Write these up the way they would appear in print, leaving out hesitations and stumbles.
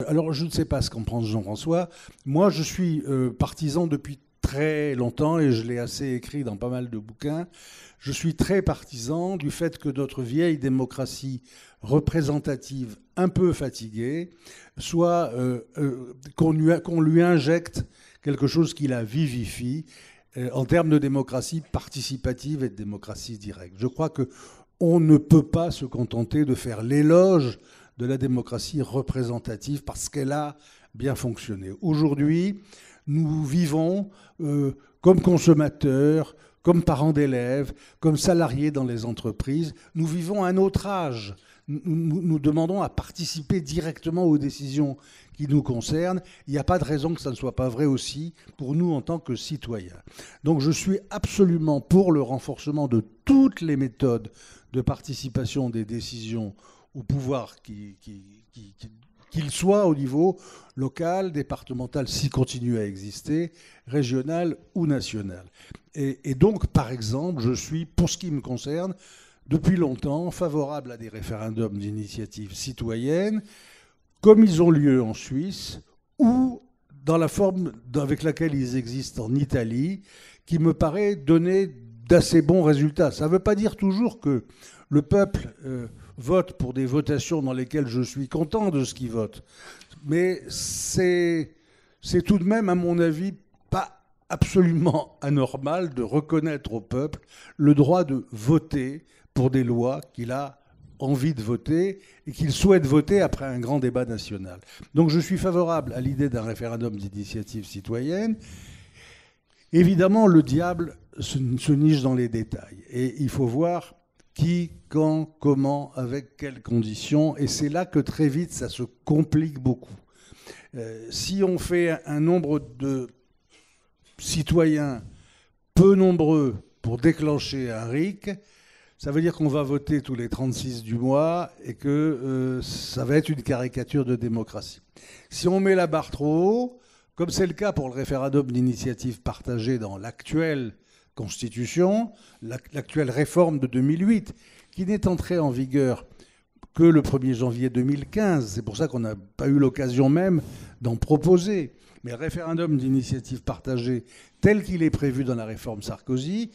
Alors, je ne sais pas ce qu'en pense Jean-François. Moi, je suis partisan depuis très longtemps, et je l'ai assez écrit dans pas mal de bouquins. Je suis très partisan du fait que notre vieille démocratie représentative, un peu fatiguée, soit qu'on lui injecte quelque chose qui la vivifie en termes de démocratie participative et de démocratie directe. Je crois que on ne peut pas se contenter de faire l'éloge de la démocratie représentative parce qu'elle a bien fonctionné. Aujourd'hui, nous vivons comme consommateurs, comme parents d'élèves, comme salariés dans les entreprises. Nous vivons un autre âge. Nous demandons à participer directement aux décisions qui nous concernent. Il n'y a pas de raison que ça ne soit pas vrai aussi pour nous en tant que citoyens. Donc je suis absolument pour le renforcement de toutes les méthodes de participation des décisions au pouvoir qu'il soit au niveau local, départemental, s'il continue à exister, régional ou national. Et donc, par exemple, je suis, pour ce qui me concerne, depuis longtemps, favorable à des référendums d'initiative citoyenne, comme ils ont lieu en Suisse, ou dans la forme avec laquelle ils existent en Italie, qui me paraît donner d'assez bons résultats. Ça ne veut pas dire toujours que le peuple vote pour des votations dans lesquelles je suis content de ce qu'il vote. Mais c'est tout de même, à mon avis, pas absolument anormal de reconnaître au peuple le droit de voter pour des lois qu'il a envie de voter et qu'il souhaite voter après un grand débat national. Donc je suis favorable à l'idée d'un référendum d'initiative citoyenne. Évidemment, le diable se niche dans les détails. Et il faut voir qui, quand, comment, avec quelles conditions. Et c'est là que très vite, ça se complique beaucoup. Si on fait un nombre de citoyens peu nombreux pour déclencher un RIC, ça veut dire qu'on va voter tous les 36 du mois et que ça va être une caricature de démocratie. Si on met la barre trop haut, comme c'est le cas pour le référendum d'initiative partagée dans l'actuelle Constitution, l'actuelle réforme de 2008, qui n'est entrée en vigueur que le 1er janvier 2015. C'est pour ça qu'on n'a pas eu l'occasion même d'en proposer. Mais le référendum d'initiative partagée, tel qu'il est prévu dans la réforme Sarkozy,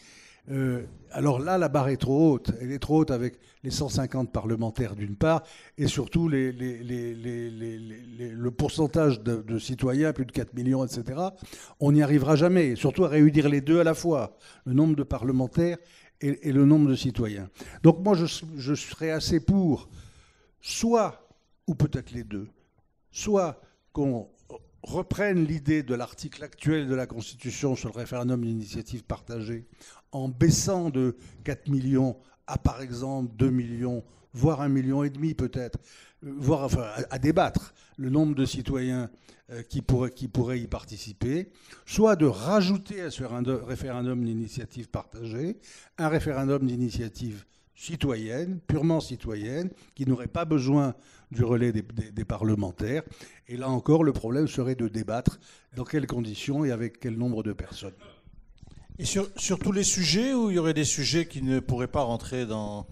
alors là, la barre est trop haute. Elle est trop haute avec les 150 parlementaires d'une part, et surtout le pourcentage de citoyens, plus de 4 millions, etc. On n'y arrivera jamais, surtout à réunir les deux à la fois, le nombre de parlementaires et le nombre de citoyens. Donc moi, je serais assez pour, soit, ou peut-être les deux, soit qu'on reprenne l'idée de l'article actuel de la Constitution sur le référendum d'initiative partagée en baissant de 4 millions à, par exemple, 2 millions, voire 1,5 million peut-être, voire enfin, à débattre le nombre de citoyens qui pourraient y participer, soit de rajouter à ce référendum d'initiative partagée un référendum d'initiative citoyenne, purement citoyenne, qui n'aurait pas besoin du relais des parlementaires. Et là encore, le problème serait de débattre dans quelles conditions et avec quel nombre de personnes. Et sur tous les sujets, ou il y aurait des sujets qui ne pourraient pas rentrer dans...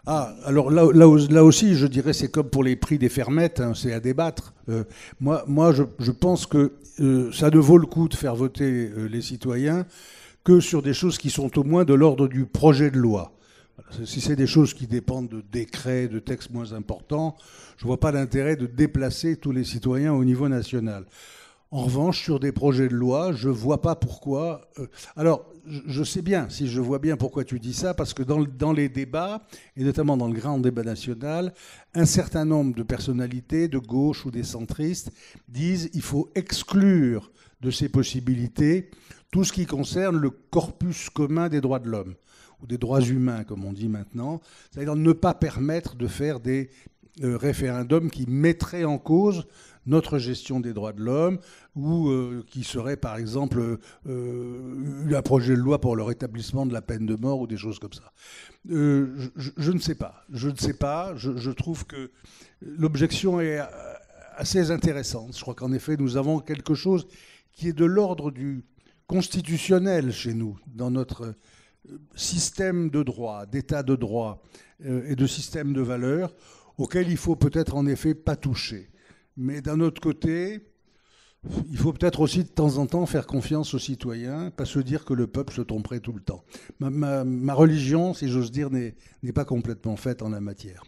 Ah, alors là aussi, je dirais, c'est comme pour les prix des fermettes, hein, c'est à débattre. Moi je pense que ça ne vaut le coup de faire voter les citoyens que sur des choses qui sont au moins de l'ordre du projet de loi. Si c'est des choses qui dépendent de décrets, de textes moins importants, je ne vois pas l'intérêt de déplacer tous les citoyens au niveau national. En revanche, sur des projets de loi, je ne vois pas pourquoi... Alors, je sais bien, si je vois bien pourquoi tu dis ça, parce que dans les débats, et notamment dans le grand débat national, un certain nombre de personnalités de gauche ou des centristes disent qu'il faut exclure de ces possibilités tout ce qui concerne le corpus commun des droits de l'homme, ou des droits humains, comme on dit maintenant, c'est-à-dire ne pas permettre de faire des référendums qui mettraient en cause notre gestion des droits de l'homme, ou qui serait par exemple un projet de loi pour le rétablissement de la peine de mort ou des choses comme ça. Je ne sais pas. Je trouve que l'objection est assez intéressante. Je crois qu'en effet, nous avons quelque chose qui est de l'ordre du constitutionnel chez nous, dans notre système de droit, d'état de droit et de système de valeurs, auquel il faut peut-être en effet pas toucher. Mais d'un autre côté, il faut peut-être aussi de temps en temps faire confiance aux citoyens, pas se dire que le peuple se tromperait tout le temps. Ma religion, si j'ose dire, n'est pas complètement faite en la matière.